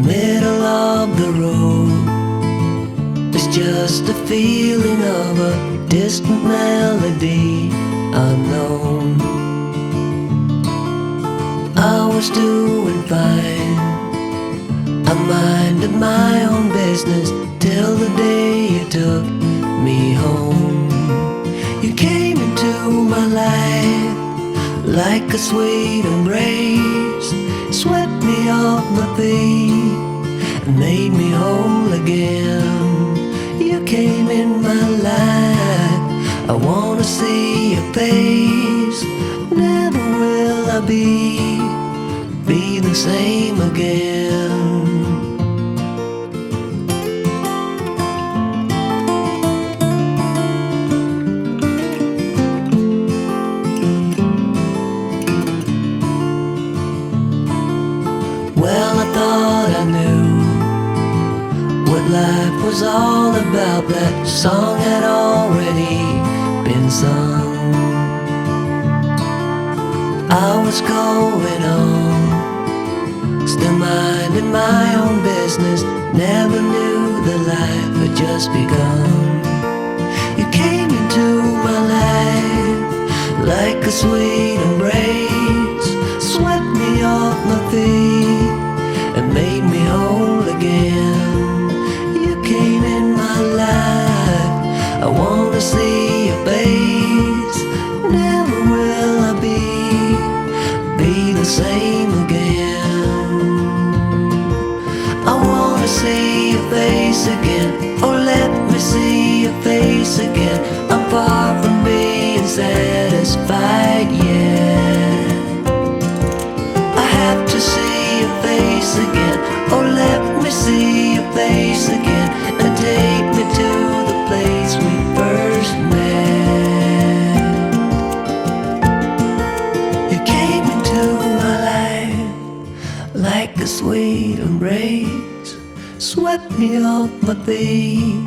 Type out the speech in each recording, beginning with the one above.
middle of the road. It's just a feeling of a distant melody unknown. I was doing fine, I minded my own business till the day you took me home. You came into my life like a sweet embrace, swept me off my feet and made me whole again. You came in my life, I wanna see your face. Never will I be the same again. Well, I thought I knew what life was all about. That song had already been sung. I was going on, still minding my own business. Never knew that life had just begun. You came into my life like a sweet embrace, swept me off my feet and made me whole again. You came in my life, I wanna see your face. Never will I be the same again. I wanna see your face again, oh let me see your face again. I'm far from being satisfied yet. I have to see your face again, oh let me see your face again, and take me to the place we first met. You came into my life like a sweet embrace, swept me off my feet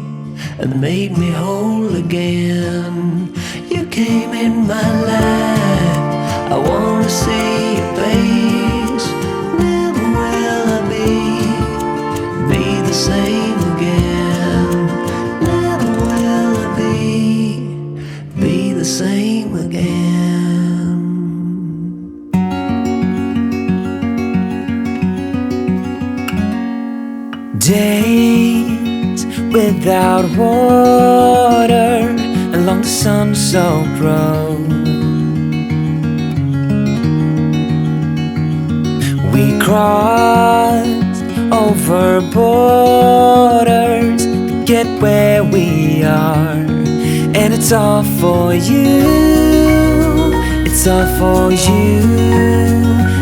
and made me whole again. You came in my life, I wanna see your face. Never will I be the same again. Never will I be the same again. Days without water along the sun-soaked road. We crossed over borders to get where we are, and it's all for you. It's all for you.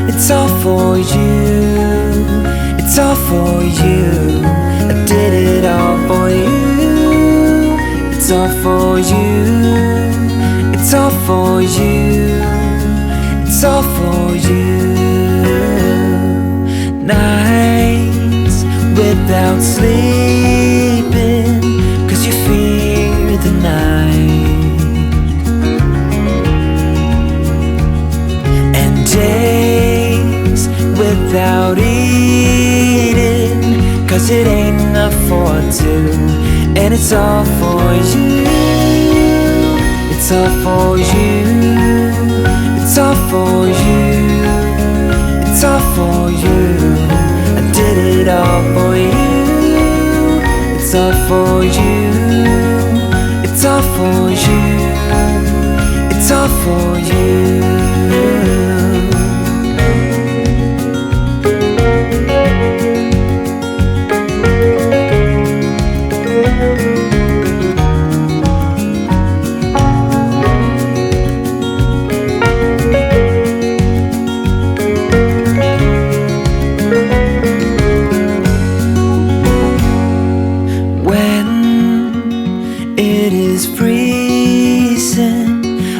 It's all for you. It's all for you. I did it all for you. It's all for you. It's all for you. It's all for you. Nights without sleeping 'cause you fear the night, and days without eating 'cause it ain't enough for two, and it's all for you. It's all for you. It's all for you. It's all for you. I did it all for you. It's all for you. It's all for you. It's all for you.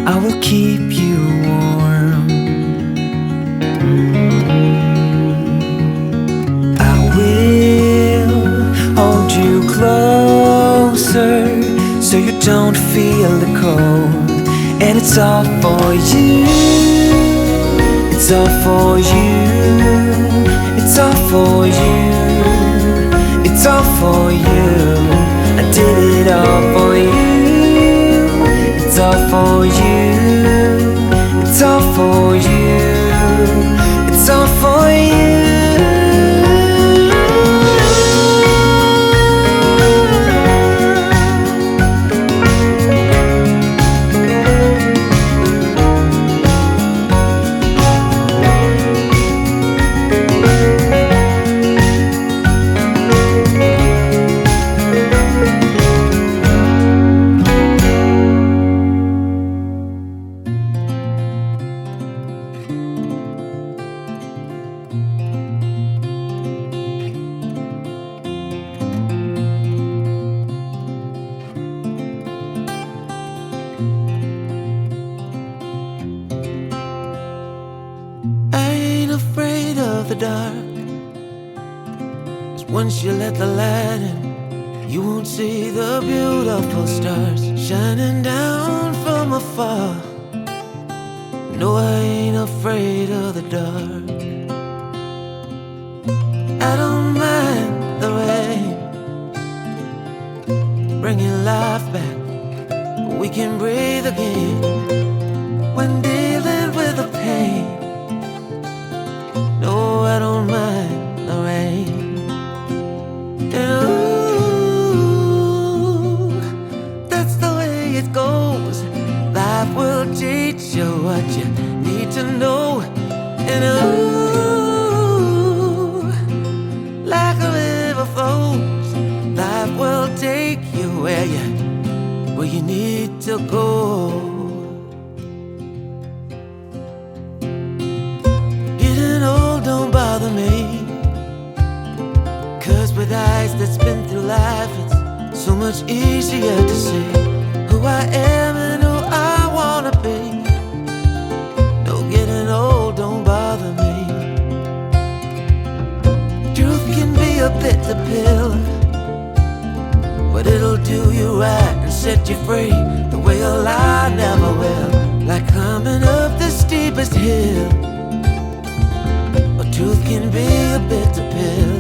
I will keep you warm. I will hold you closer so you don't feel the cold. And it's all for you. It's all for you. It's all for you. all for you. I did it all for you. It's all for you. It's all for you. It's all for you. I ain't afraid of the dark, 'cause once you let the light in, you won't see the beautiful stars shining down from afar. No, I ain't afraid of the dark. I don't mind the rain, bringing life back. We can breathe again when dealing with the pain. No, I don't mind the rain. And ooh, that's the way it goes. Life will teach you what you need to know. And ooh, like a river flows, life will take you where you need to go. Don't bother me, 'cause with eyes that's been through life, it's so much easier to see who I am and who I wanna be. No, getting old don't bother me. Truth can be a bitter pill, but it'll do you right and set you free the way a lie never will. Like climbing up the steepest hill, truth can be a bitter pill.